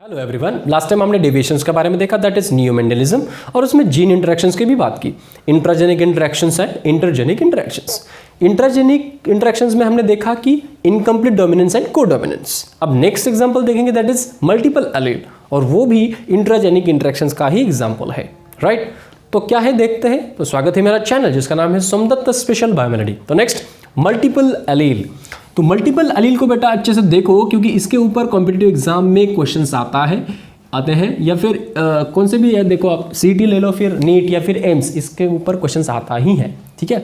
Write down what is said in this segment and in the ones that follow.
Hello everyone, last time हमने deviations के बारे में देखा, दैट इज नियो मेंडलिज्म, और उसमें जीन इंटरेक्शंस की भी बात की, intragenic interactions and intergenic interactions. Intragenic interactions में हमने देखा कि इनकम्प्लीट डोमिनेंस एंड कोडोमिनेंस। अब नेक्स्ट एग्जांपल देखेंगे दैट इज मल्टीपल एलील, और वो भी इंट्राजेनिक इंटरेक्शंस का ही एग्जांपल है, राइट। तो क्या है देखते हैं। तो स्वागत है मेरा चैनल जिसका नाम है सोमदत्त स्पेशल बायोमेलडी। तो नेक्स्ट मल्टीपल एलील। तो मल्टीपल एलील को बेटा अच्छे से देखो, क्योंकि इसके ऊपर कॉम्पिटिटिव एग्जाम में क्वेश्चंस आते हैं या फिर कौन से भी है, देखो आप सीटी ले लो, फिर नीट या फिर एम्स, इसके ऊपर क्वेश्चंस आता ही है, ठीक है।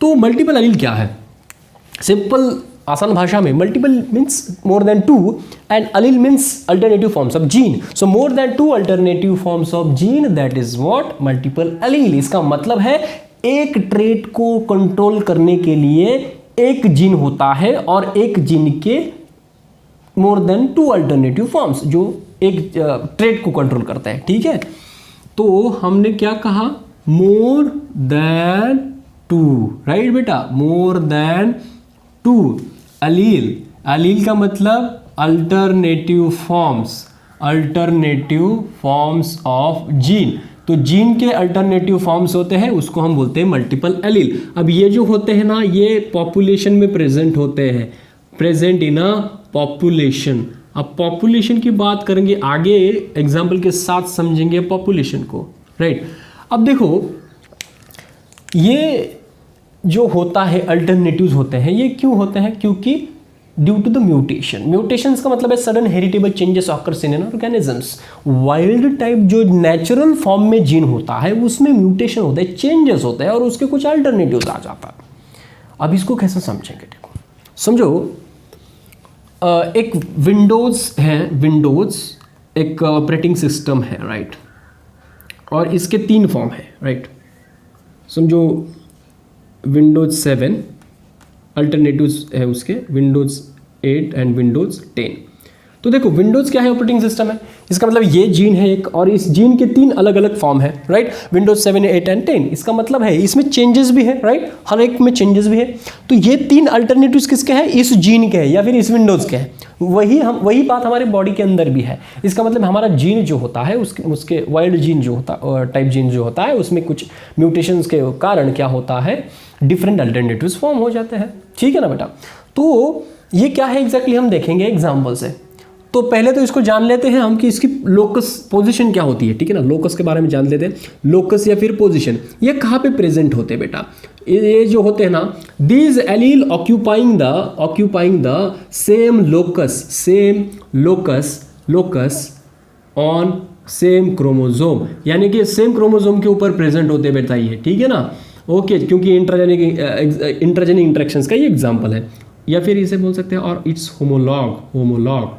तो मल्टीपल एलील क्या है? सिंपल आसान भाषा में multiple means more than two and allele means alternative forms of gene. So more than two alternative forms of gene, that is what multiple allele. इसका मतलब है एक ट्रेट को कंट्रोल करने के लिए एक जीन होता है और एक जीन के more than two alternative forms जो एक ट्रेट को कंट्रोल करता है, ठीक है। तो हमने क्या कहा? मोर देन टू, राइट बेटा, more than two allele. Allele का मतलब अल्टरनेटिव फॉर्म्स ऑफ जीन। तो जीन के अल्टरनेटिव फॉर्म्स होते हैं, उसको हम बोलते हैं मल्टीपल एलील। अब ये जो होते हैं ना, ये पॉपुलेशन में प्रेजेंट होते हैं, प्रेजेंट इन अ पॉपुलेशन। अब पॉपुलेशन की बात करेंगे आगे, एग्जाम्पल के साथ समझेंगे पॉपुलेशन को, राइट। अब देखो ये जो होता है अल्टरनेटिव्स होते हैं, ये क्यों होते हैं? क्योंकि due to the mutation. Mutations का मतलब है sudden heritable changes occurs in organisms. Wild type जो नेचुरल फॉर्म में जीन होता है उसमें म्यूटेशन होता है, चेंजेस होते हैं और उसके कुछ अल्टरनेटिव्स आ जाता है। अब इसको कैसे समझेंगे? देखो समझो, एक विंडोज है, विंडोज एक ऑपरेटिंग सिस्टम है, राइट, और इसके 3 फॉर्म है, राइट। समझो विंडोज 7 अल्टरनेटिव्स है उसके, विंडोज 8 एंड विंडोज 10। तो देखो विंडोज क्या है? ऑपरेटिंग सिस्टम है। इसका मतलब ये जीन है एक, और इस जीन के 3 अलग अलग फॉर्म है, राइट। Windows 7, 8 and 10। इसका मतलब है इसमें चेंजेस भी है, राइट, हर एक में चेंजेस भी है। तो ये 3 अल्टरनेटिव्स किसके हैं? इस जीन के हैं या फिर इस विंडोज के हैं। वही बात हमारे बॉडी के अंदर भी है। इसका मतलब हमारा जीन जो होता है उसके वाइल्ड जीन जो होता टाइप जीन जो होता है उसमें कुछ म्यूटेशंस के कारण क्या होता है, डिफरेंट अल्टरनेटिव्स फॉर्म हो जाते हैं, ठीक है ना बेटा। तो ये क्या है एग्जैक्टली हम देखेंगे एग्जाम्पल से। तो पहले तो इसको जान लेते हैं हम कि इसकी लोकस पोजीशन क्या होती है, ठीक है ना। लोकस के बारे में जान लेते हैं। लोकस या फिर पोजीशन, ये कहाँ पे प्रेजेंट होते हैं बेटा? ये जो होते हैं ना, these allele occupying the same locus on same chromosome, यानी कि सेम क्रोमोजोम के ऊपर प्रेजेंट होते बेटा ये, ठीक है ना। ओके, क्योंकि इंट्राजेनिक इंटरेक्शंस का ये एग्जांपल है, या फिर इसे बोल सकते हैं और इट्स होमोलॉग।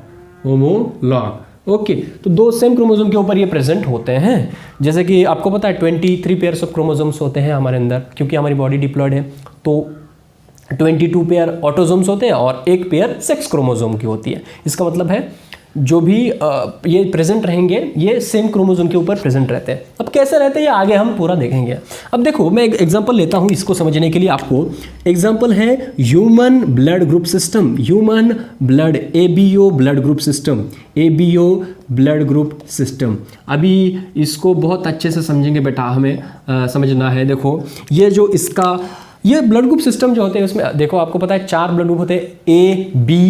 ओके, तो 2 सेम क्रोमोसोम के ऊपर ये प्रेजेंट होते हैं। जैसे कि आपको पता है 23 पेयर्स ऑफ क्रोमोसोम्स होते हैं हमारे अंदर, क्योंकि हमारी बॉडी डिप्लॉयड है। तो 22 पेयर ऑटोसोम्स होते हैं और 1 पेयर सेक्स क्रोमोसोम की होती है। इसका मतलब है जो भी ये प्रेजेंट रहेंगे ये सेम क्रोमोसोम के ऊपर प्रेजेंट रहते हैं। अब कैसे रहते हैं ये आगे हम पूरा देखेंगे। अब देखो मैं एक एग्जांपल लेता हूँ इसको समझने के लिए। आपको एग्जांपल है human blood group system, human blood ABO blood group system, ABO blood group system. अभी इसको बहुत अच्छे से समझेंगे बेटा, हमें समझना है। देखो ये जो इसका ये ब्लड ग्रुप सिस्टम जो होते हैं उसमें देखो आपको पता है 4 ब्लड ग्रुप होते हैं, AB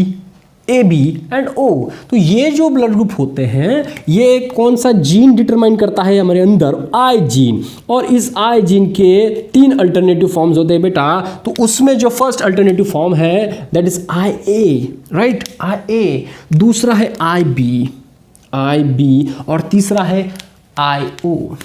एंड O। तो ये जो ब्लड ग्रुप होते हैं ये कौन सा जीन डिटरमाइन करता है हमारे अंदर? I gene. और इस I जीन के 3 अल्टरनेटिव फॉर्म्स होते हैं बेटा। तो उसमें जो फर्स्ट अल्टरनेटिव फॉर्म है that is IA, right, IA। दूसरा है IB और तीसरा है IO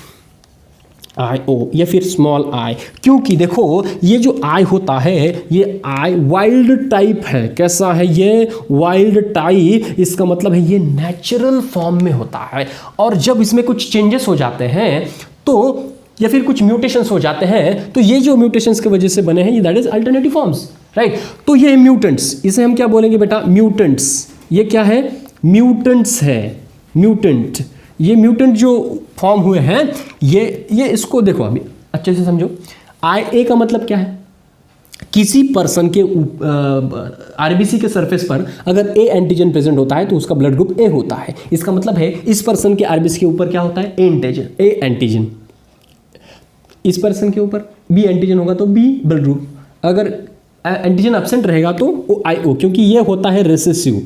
या फिर स्मॉल I। क्योंकि देखो ये जो I होता है ये I वाइल्ड टाइप है। कैसा है ये? Wild type. इसका मतलब है ये नेचुरल फॉर्म में होता है, और जब इसमें कुछ चेंजेस हो जाते हैं तो या फिर कुछ म्यूटेशंस हो जाते हैं, तो ये जो म्यूटेशंस की वजह से बने हैं ये that is alternative forms, right. तो ये म्यूटेंट्स, इसे हम क्या बोलेंगे बेटा? म्यूटेंट्स। ये क्या है? म्यूटेंट्स है, म्यूटेंट। ये म्यूटेंट जो फॉर्म हुए हैं ये इसको देखो अभी अच्छे से समझो। IA का मतलब क्या है? किसी पर्सन के आरबीसी के सरफेस पर अगर ए एंटीजन प्रेजेंट होता है तो उसका ब्लड ग्रुप ए होता है। इसका मतलब है इस पर्सन के आरबीसी के ऊपर क्या होता है, ए एंटीजन। इस पर्सन के ऊपर बी एंटीजन होगा तो बी ब्लड ग्रुप, अगर एंटीजन एब्सेंट रहेगा तो ओ आई ओ, क्योंकि ये होता है रेसेसिव,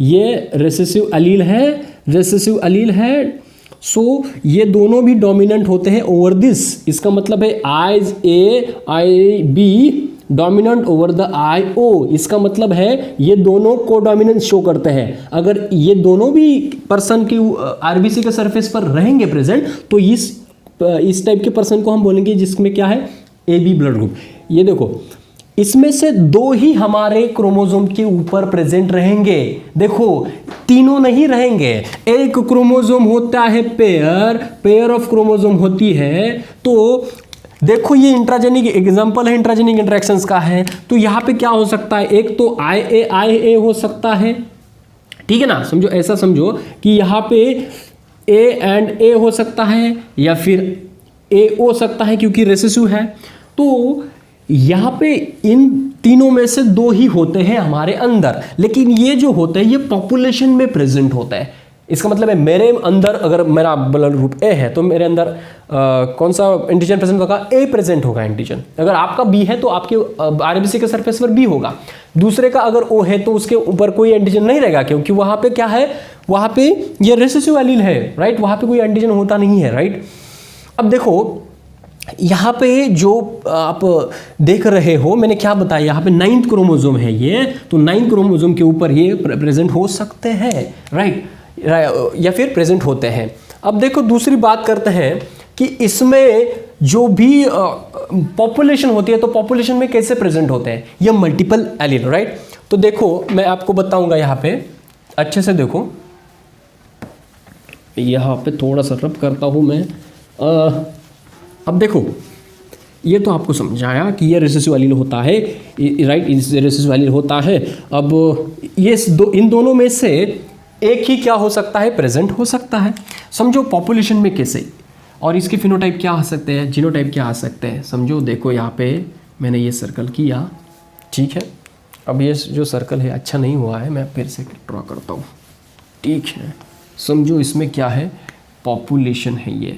ये रेसेसिव अलील है। सो ये दोनों भी डोमिनेंट होते हैं ओवर दिस। इसका मतलब है I's A I B dominant over the I O. इसका मतलब है ये दोनों को डोमिनेंस शो करते हैं। अगर ये दोनों भी पर्सन की आरबीसी के सरफेस पर रहेंगे प्रेजेंट तो इस टाइप के पर्सन को हम बोलेंगे जिसमें क्या है, ए बी ब्लड ग्रुप। ये देखो इसमें से दो ही हमारे क्रोमोसोम के ऊपर प्रेजेंट रहेंगे, देखो तीनों नहीं रहेंगे। एक क्रोमोसोम होता है पेयर ऑफ क्रोमोसोम होती है। तो देखो ये इंट्राजेनिक एग्जांपल है, इंट्राजेनिक इंटरेक्शंस का है। तो यहाँ पे क्या हो सकता है, एक तो आई ए हो सकता है, ठीक है ना, समझो ऐसा समझो कि यहाँ पे ए एंड ए हो सकता है या फिर ए हो सकता है क्योंकि रेसेसिव है। तो यहाँ पे इन तीनों में से दो ही होते हैं हमारे अंदर, लेकिन ये जो होते हैं ये पॉपुलेशन में प्रेजेंट होता है। इसका मतलब है मेरे अंदर अगर मेरा ब्लड ग्रुप ए है तो मेरे अंदर कौन सा एंटीजन प्रेजेंट होगा, ए प्रेजेंट होगा एंटीजन। अगर आपका बी है तो आपके आरबीसी के सरफेस पर बी होगा। दूसरे का अगर ओ है तो उसके ऊपर कोई एंटीजन नहीं रहेगा, क्योंकि वहां पे क्या है, वहां पे ये रेसेसिव एलील है, राइट, वहां पे कोई एंटीजन होता नहीं है, राइट। अब देखो यहाँ पे जो आप देख रहे हो, मैंने क्या बताया, यहाँ पे 9th क्रोमोसोम है ये, तो 9th क्रोमोसोम के ऊपर ये प्रेजेंट हो सकते हैं, राइट, या फिर प्रेजेंट होते हैं। अब देखो दूसरी बात करते हैं कि इसमें जो भी पॉपुलेशन होती है तो पॉपुलेशन में कैसे प्रेजेंट होते हैं, ये मल्टीपल एलील, राइट। तो देखो मैं आपको बताऊंगा, यहाँ पे अच्छे से देखो, यहाँ पे थोड़ा सा रब करता हूँ मैं। अब देखो ये तो आपको समझाया कि ये रेसेसिव एलील होता है, राइट, रेसेसिव एलील होता है। अब ये इन दोनों में से एक ही क्या हो सकता है, प्रेजेंट हो सकता है। समझो पॉपुलेशन में कैसे, और इसके फिनोटाइप क्या आ सकते हैं, जीनोटाइप क्या आ सकते हैं। समझो देखो यहाँ पे मैंने ये सर्कल किया, ठीक है। अब ये जो सर्कल है अच्छा नहीं हुआ है, मैं फिर से ड्रॉ करता हूँ, ठीक है। समझो इसमें क्या है, पॉपुलेशन है ये,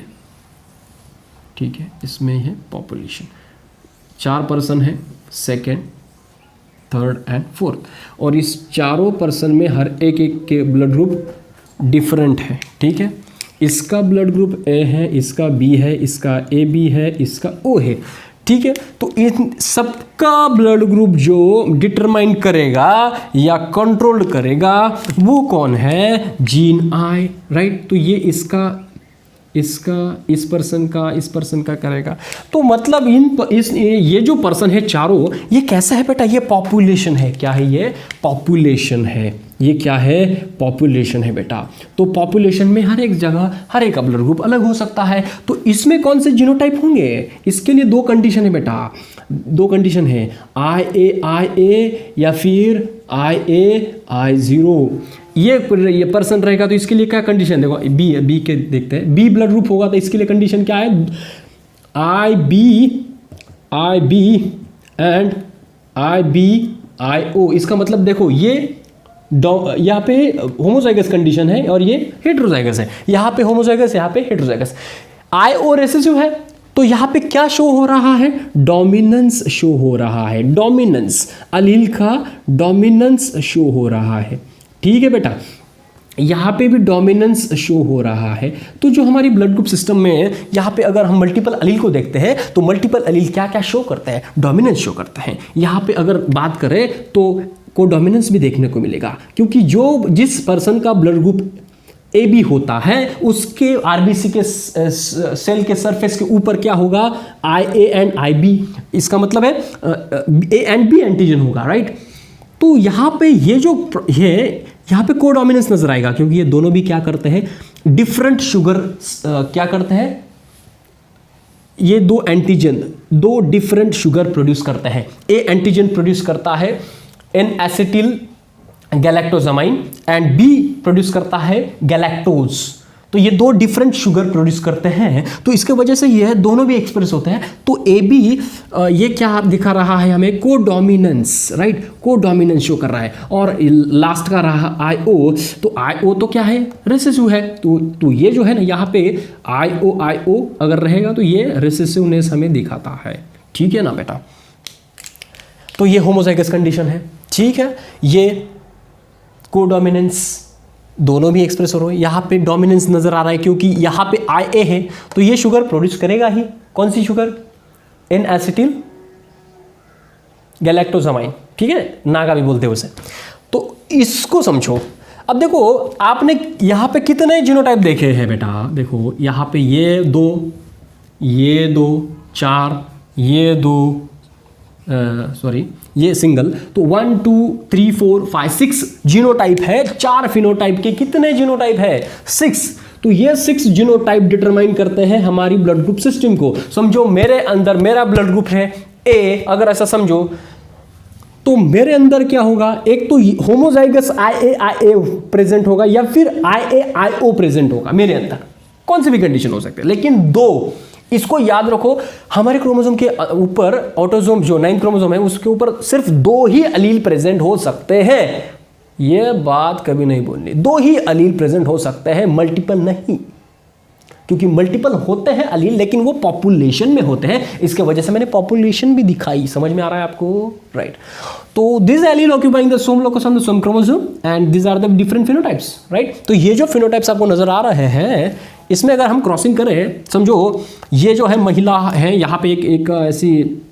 ठीक है, इसमें है पॉपुलेशन। 4 पर्सन है, सेकेंड, थर्ड एंड फोर्थ, और इस चारों पर्सन में हर एक के ब्लड ग्रुप डिफरेंट है, ठीक है। इसका ब्लड ग्रुप ए है, इसका बी है, इसका ए बी है, इसका ओ है, ठीक है। तो इन सबका ब्लड ग्रुप जो डिटरमाइन करेगा या कंट्रोल करेगा वो कौन है, जीन आई, राइट। तो ये इसका इस पर्सन का करेगा। तो मतलब ये जो पर्सन है चारों, ये कैसा है बेटा, ये पॉपुलेशन है। क्या है ये, पॉपुलेशन है। ये क्या है, पॉपुलेशन है बेटा। तो पॉपुलेशन में हर एक जगह हर एक का ब्लड ग्रुप अलग हो सकता है। तो इसमें कौन से जीनोटाइप होंगे, इसके लिए 2 कंडीशन है बेटा, 2 कंडीशन है, आई ए या फिर I0। ये पर्सन रहेगा तो इसके लिए क्या कंडीशन, देखो बी के देखते हैं, बी ब्लड ग्रुप होगा तो इसके लिए कंडीशन क्या है, आई बी एंड IO। इसका मतलब देखो ये यहाँ पे होमोजाइगस कंडीशन है और ये हेटेरोजाइगस है। यहाँ पे होमोजाइगस, यहाँ पे हेटेरोजाइगस। IO रेसेसिव है तो यहाँ पे क्या शो हो रहा है, डोमिनेंस शो हो रहा है, डोमिनेंस, अलील का डोमिनेंस शो हो रहा है, ठीक है बेटा। यहाँ पे भी डोमिनेंस शो हो रहा है। तो जो हमारी ब्लड ग्रुप सिस्टम में यहाँ पे अगर हम मल्टीपल अलील को देखते हैं तो मल्टीपल अलील क्या क्या शो करते हैं, डोमिनेंस शो करते हैं। यहाँ पे अगर बात करें तो को डोमिनेंस भी देखने को मिलेगा, क्योंकि जिस पर्सन का ब्लड ग्रुप ए बी होता है उसके आरबीसी के सेल के सरफेस के ऊपर क्या होगा, IA एंड IB। इसका मतलब है A एंड B एंटीजन होगा, राइट। तो यहाँ पे ये जो है यहाँ पे कोडोमिनेंस नजर आएगा, क्योंकि ये दोनों भी क्या करते हैं, डिफरेंट शुगर क्या करते हैं, ये 2 एंटीजन 2 डिफरेंट शुगर प्रोड्यूस करते हैं। ए एंटीजन प्रोड्यूस करता है N acetyl galactosamine and B produce करता है गैलेक्टोज। तो ये दो डिफरेंट शुगर प्रोड्यूस करते हैं, तो इसके वजह से ये दोनों भी एक्सप्रेस होते हैं। तो ए बी ये क्या दिखा रहा है हमें, कोडोमिनेंस, राइट, कोडोमिनेंस शो कर रहा है। और लास्ट का रहा आई ओ, तो आई ओ तो क्या है, रिसेसिव है। तो ये जो है ना यहाँ पे आई ओ अगर रहेगा तो ये रिसेसिवनेस हमें दिखाता है, ठीक है ना बेटा। तो ये होमोजाइगस कंडीशन है, ठीक है। ये कोडोमिनेंस दोनों भी एक्सप्रेस हो रहे हैं। यहाँ पे डोमिनेंस नजर आ रहा है क्योंकि यहाँ पे आई ए है, तो ये शुगर प्रोड्यूस करेगा ही। कौन सी शुगर, एन एसिटिल गैलेक्टोजामाइन, ठीक है, नागा भी बोलते हैं उसे। तो इसको समझो। अब देखो आपने यहाँ पे कितने जीनोटाइप देखे हैं बेटा, देखो यहाँ पे ये दो 4, ये 2 सॉरी ये सिंगल, तो 1 2 3 4 5 6 जीनोटाइप है। 4 फिनोटाइप के कितने जीनोटाइप है, 6। तो ये 6 जीनोटाइप डिटरमाइन करते हैं हमारी ब्लड ग्रुप सिस्टम को। समझो मेरे अंदर मेरा ब्लड ग्रुप है ए, अगर ऐसा समझो तो मेरे अंदर क्या होगा, एक तो होमोजाइगस आई ए प्रेजेंट होगा या फिर आई ओ प्रेजेंट होगा मेरे अंदर, कौन सी भी कंडीशन हो सकती है। लेकिन 2, इसको याद रखो, हमारे क्रोमोसोम के ऊपर ऑटोसोम जो 9 क्रोमोसोम है उसके ऊपर सिर्फ 2 ही अलील प्रेजेंट हो सकते हैं। यह बात कभी नहीं बोलनी, 2 ही अलील प्रेजेंट हो सकते हैं, मल्टीपल नहीं। क्योंकि मल्टीपल होते हैं अलील लेकिन वो पॉपुलेशन में होते हैं, इसके वजह से मैंने पॉपुलेशन भी दिखाई। समझ में आ रहा है आपको, राइट। तो this allele occupying the same locus on the same chromosome and this are the different phenotypes, right. तो ये जो फिनोटाइप्स आपको नजर आ रहे हैं, इसमें अगर हम क्रॉसिंग करें, समझो ये जो है महिला है, यहाँ पे एक ऐसी,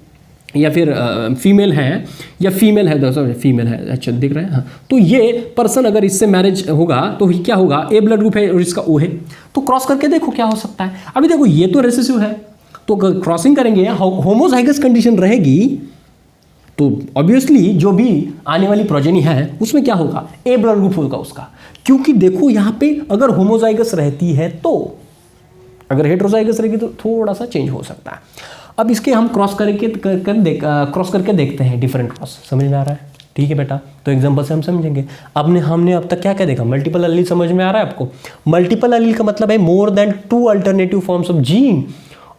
या फिर फीमेल है, या फीमेल है, फीमेल है, अच्छा दिख रहा है, हाँ। तो ये पर्सन अगर इससे मैरिज होगा तो क्या होगा, ए ब्लड ग्रुप है और इसका ओ है, तो क्रॉस करके देखो क्या हो सकता है। अभी देखो ये तो रेसेसिव है, तो अगर क्रॉसिंग करेंगे होमोजाइगस कंडीशन रहेगी, तो ऑब्वियसली जो भी आने वाली प्रोजेनी है उसमें क्या होगा, ए ब्लड ग्रुप होगा उसका। क्योंकि देखो यहाँ पे अगर होमोजाइगस रहती है तो, अगर हेटेरोजाइगस रहेगी तो थोड़ा सा चेंज हो सकता है। अब इसके हम क्रॉस करके देखते हैं डिफरेंट क्रॉस, समझ में आ रहा है, ठीक है बेटा। तो एग्जांपल से हम समझेंगे। हमने अब तक क्या क्या देखा, मल्टीपल अलील समझ में आ रहा है आपको। मल्टीपल अलील का मतलब है more than 2 alternative forms of gene.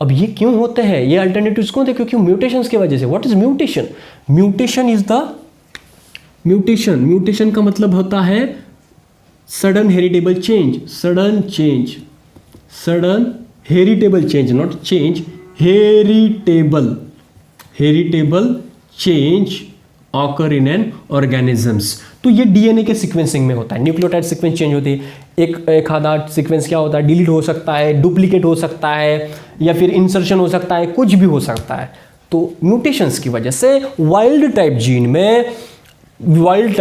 अब ये क्यों होते हैं, ये अल्टरनेटिव्स क्यों होते हैं, क्योंकि म्यूटेशंस की वजह से। What is mutation, mutation is the mutation का मतलब होता है sudden heritable change, sudden heritable change, not change, heritable change occur in an organisms. तो ये डीएनए के सीक्वेंसिंग में होता है, न्यूक्लियोटाइड सीक्वेंस चेंज होती है। एक आधा सीक्वेंस क्या होता है, डिलीट हो सकता है, डुप्लीकेट हो सकता है, या फिर इंसर्शन हो सकता है, कुछ भी हो सकता है। तो म्यूटेशंस की वजह से वाइल्ड टाइप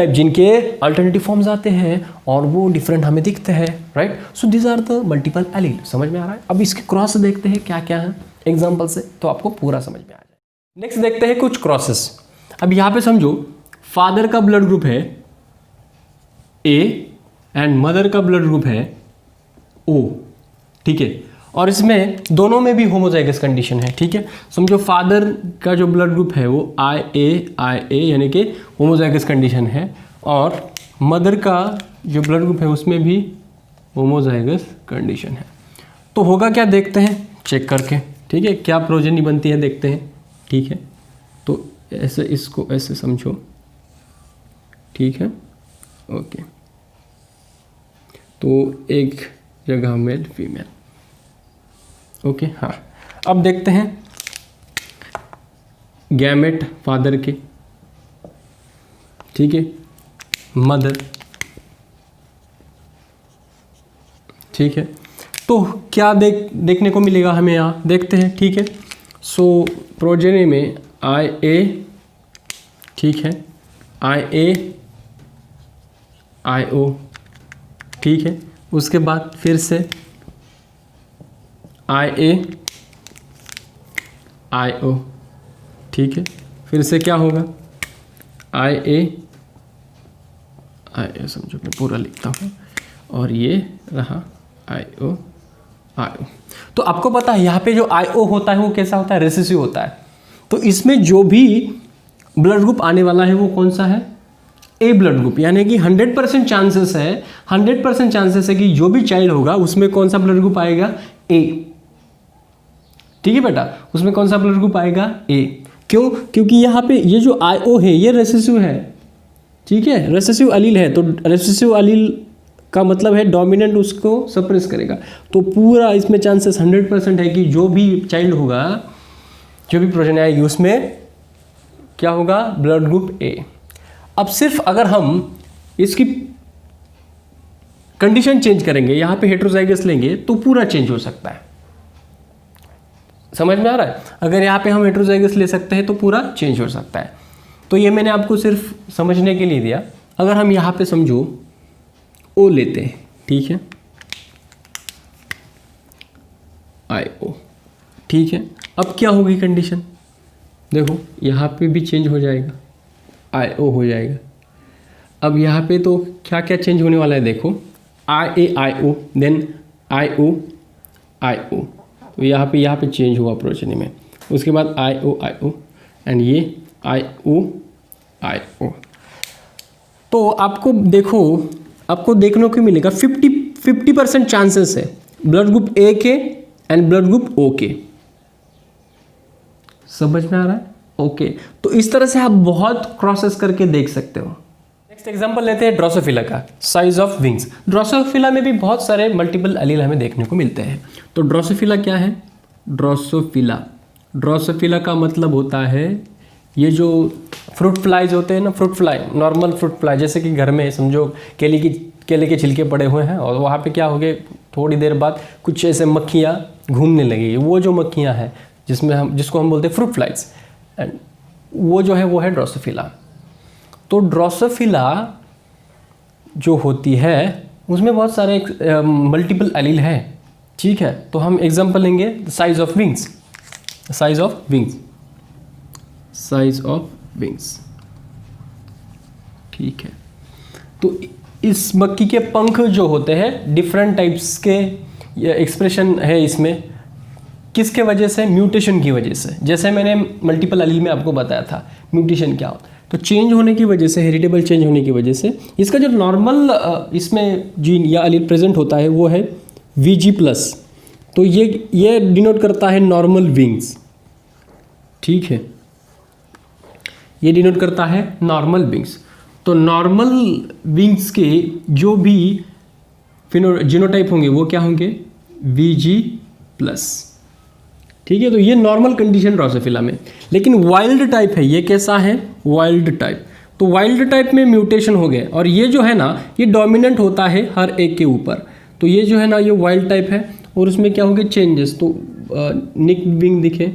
जीन के अल्टरनेटिव फॉर्म्स आते हैं और वो डिफरेंट हमें दिखते हैं, right. So this are the multiple allele, समझ में आ रहा है। अब इसके क्रॉस देखते हैं क्या क्या है एग्जाम्पल से, तो आपको पूरा समझ में आ जाए। नेक्स्ट देखते हैं कुछ क्रॉसेस। अब यहाँ पे समझो फादर का ब्लड ग्रुप है ए एंड मदर का ब्लड ग्रुप है ओ, ठीक है। और इसमें दोनों में भी होमोजाइगस कंडीशन है, ठीक है। समझो फादर का जो ब्लड ग्रुप है वो आई ए यानी कि होमोजाइगस कंडीशन है, और मदर का जो ब्लड ग्रुप है उसमें भी होमोजाइगस कंडीशन है। तो होगा क्या देखते हैं चेक करके, ठीक है, क्या प्रोजेनी बनती है देखते हैं, ठीक है। तो ऐसे इसको ऐसे समझो, ठीक है, ओके। तो एक जगह मेल फीमेल, ओके, हाँ। अब देखते हैं गैमेट फादर के, ठीक है, मदर, ठीक है। तो क्या देखने को मिलेगा हमें यहाँ, देखते हैं, ठीक है। सो प्रोजेनी में आई ए, ठीक है, आई ए आई ओ, ठीक है। उसके बाद फिर से आई ए आई ओ, ठीक है। फिर से क्या होगा, आई ए समझो मैं पूरा लिखता हूँ, और ये रहा आई ओ आई ओ। तो आपको पता है यहाँ पे जो आई ओ होता है वो कैसा होता है, रेसेसिव होता है। तो इसमें जो भी ब्लड ग्रुप आने वाला है वो कौन सा है, ए ब्लड ग्रुप, यानी कि 100% चांसेस है, 100% चांसेस है कि जो भी चाइल्ड होगा उसमें कौन सा ब्लड ग्रुप आएगा, ए। ठीक है बेटा, उसमें कौन सा ब्लड ग्रुप आएगा, ए। क्यों? क्योंकि यहाँ पे ये जो IO है ये रेसेसिव है। ठीक है, रेसेसिव अलील है, तो रेसेसिव अलील का मतलब है डोमिनेंट उसको सप्रेस करेगा। तो पूरा इसमें चांसेस 100% है कि जो भी चाइल्ड होगा, जो भी प्रोजेनी आएगी उसमें क्या होगा, ब्लड ग्रुप ए। अब सिर्फ अगर हम इसकी कंडीशन चेंज करेंगे, यहाँ पे हेटेरोजाइगस लेंगे तो पूरा चेंज हो सकता है। समझ में आ रहा है? अगर यहाँ पे हम हेटेरोजाइगस ले सकते हैं तो पूरा चेंज हो सकता है। तो ये मैंने आपको सिर्फ समझने के लिए दिया। अगर हम यहाँ पे समझो ओ लेते हैं, ठीक है, IO, ठीक है। अब क्या होगी कंडीशन, देखो यहाँ पे भी चेंज हो जाएगा, IO हो जाएगा। अब यहाँ पे तो क्या क्या चेंज होने वाला है, देखो IAIO, देन IO, तो यहाँ पे चेंज हुआ प्रोजेनी में, उसके बाद IO एंड ये IO। तो आपको देखने को मिलेगा 50% चांसेस है ब्लड ग्रुप ए के एंड ब्लड ग्रुप ओ के। समझ में आ रहा है? ओके, तो इस तरह से आप बहुत क्रॉसेस करके देख सकते हो। नेक्स्ट एग्जांपल लेते हैं ड्रोसोफिला का, साइज ऑफ विंग्स। ड्रोसोफिला में भी बहुत सारे मल्टीपल एलील हमें देखने को मिलते हैं। तो ड्रोसोफिला क्या है, ड्रोसोफिला का मतलब होता है ये जो फ्रूट फ्लाइज होते हैं ना, fruit fly, normal fruit fly, जैसे कि घर में समझो केले के छिलके पड़े हुए हैं और वहाँ पे क्या हो गए, थोड़ी देर बाद कुछ ऐसे मक्खियाँ घूमने लगेगी। वो जो मक्खियाँ हैं जिसको हम बोलते हैं फ्रूट फ्लाइज, एंड वो जो है वो है ड्रोसोफिला। तो ड्रोसोफिला जो होती है उसमें बहुत सारे मल्टीपल एलील है। ठीक है, तो हम एग्जांपल लेंगे साइज ऑफ विंग्स। ठीक है, तो इस मक्खी के पंख जो होते हैं डिफरेंट टाइप्स के, ये एक्सप्रेशन है इसमें, किसके वजह से, म्यूटेशन की वजह से। जैसे मैंने मल्टीपल एलील में आपको बताया था म्यूटेशन क्या होता है, तो चेंज होने की वजह से, हेरिटेबल चेंज होने की वजह से इसका जो नॉर्मल इसमें जीन या एलील प्रेजेंट होता है वो है VG+। तो ये डिनोट करता है नॉर्मल विंग्स। ठीक है, ये डिनोट करता है नॉर्मल विंग्स। तो नॉर्मल विंग्स के जो भी जीनोटाइप होंगे वो क्या होंगे, VG+। ठीक है, तो ये नॉर्मल कंडीशन ड्रोसोफिला में। लेकिन वाइल्ड टाइप है, ये कैसा है, वाइल्ड टाइप। तो वाइल्ड टाइप में म्यूटेशन हो गए और ये जो है ना ये डोमिनेंट होता है हर एक के ऊपर। तो ये जो है ना ये वाइल्ड टाइप है और उसमें क्या होंगे चेंजेस। तो निक विंग दिखे,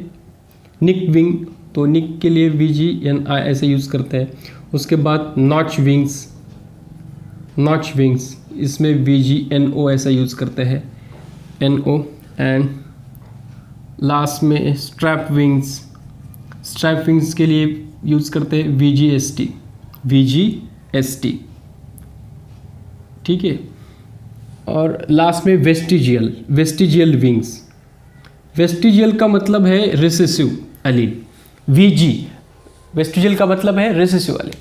निक विंग, तो निक के लिए VGNI ऐसे यूज़ करते हैं। उसके बाद नॉच विंग्स, इसमें VGNO ऐसा यूज़ करते हैं, NO। एंड लास्ट में स्ट्रैप विंग्स के लिए यूज़ करते हैं VGST। ठीक है, और लास्ट में वेस्टिजियल विंग्स। वेस्टिजियल का मतलब है रिसेसिव एलील, वेस्टिजियल का मतलब है रिसेसिव एलील।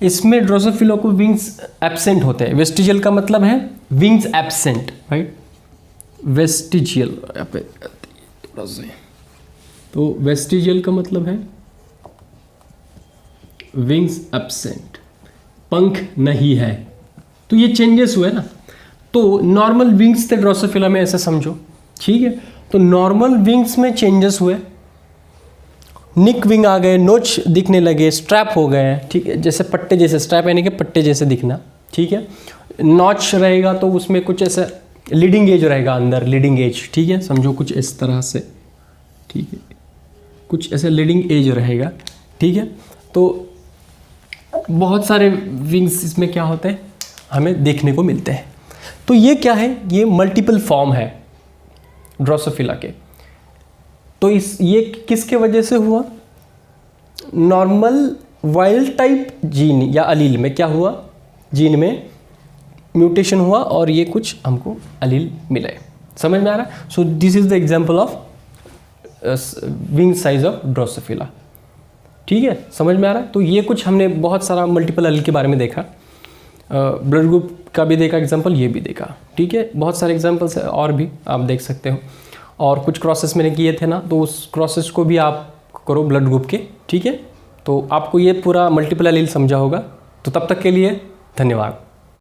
इसमें ड्रोसोफिला को विंग्स एब्सेंट होते हैं। वेस्टिजियल का मतलब है विंग्स एब्सेंट, राइट। वेस्टिजियल यहाँ पे थोड़ा सा, तो वेस्टिजियल का मतलब है विंग्स एब्सेंट, पंख नहीं है। तो ये चेंजेस हुए ना। तो नॉर्मल विंग्स थे ड्रोसोफिला में, ऐसे समझो। ठीक है, तो नॉर्मल विंग्स में चेंजेस हुए, निक विंग आ गए, नोच दिखने लगे, स्ट्रैप हो गए। ठीक है, जैसे पट्टे जैसे, स्ट्रैप यानी कि पट्टे जैसे दिखना। ठीक है, नॉच रहेगा तो उसमें कुछ ऐसा लीडिंग एज रहेगा अंदर, लीडिंग एज। ठीक है, समझो कुछ इस तरह से। ठीक है, कुछ ऐसे लीडिंग एज रहेगा। ठीक है, तो बहुत सारे विंग्स इसमें क्या होते हैं हमें देखने को मिलते हैं। तो ये क्या है, ये मल्टीपल फॉर्म है ड्रोसोफिला के। तो ये किसके वजह से हुआ, नॉर्मल वाइल्ड टाइप जीन या अलील में क्या हुआ, जीन में म्यूटेशन हुआ और ये कुछ हमको अलील मिले। समझ में आ रहा है? So this is the example of wing size of Drosophila. ठीक है, समझ में आ रहा है। तो ये कुछ हमने बहुत सारा मल्टीपल एलील के बारे में देखा, ब्लड ग्रुप का भी देखा एग्जाम्पल, ये भी देखा, ठीक है। बहुत सारे एग्जाम्पल्स है और भी आप देख सकते हो, और कुछ क्रॉसेस मैंने किए थे ना, तो उस क्रॉसेस को भी आप करो ब्लड ग्रुप के, ठीक है। तो आपको ये पूरा मल्टीपल एलील समझा होगा। तो तब तक के लिए धन्यवाद।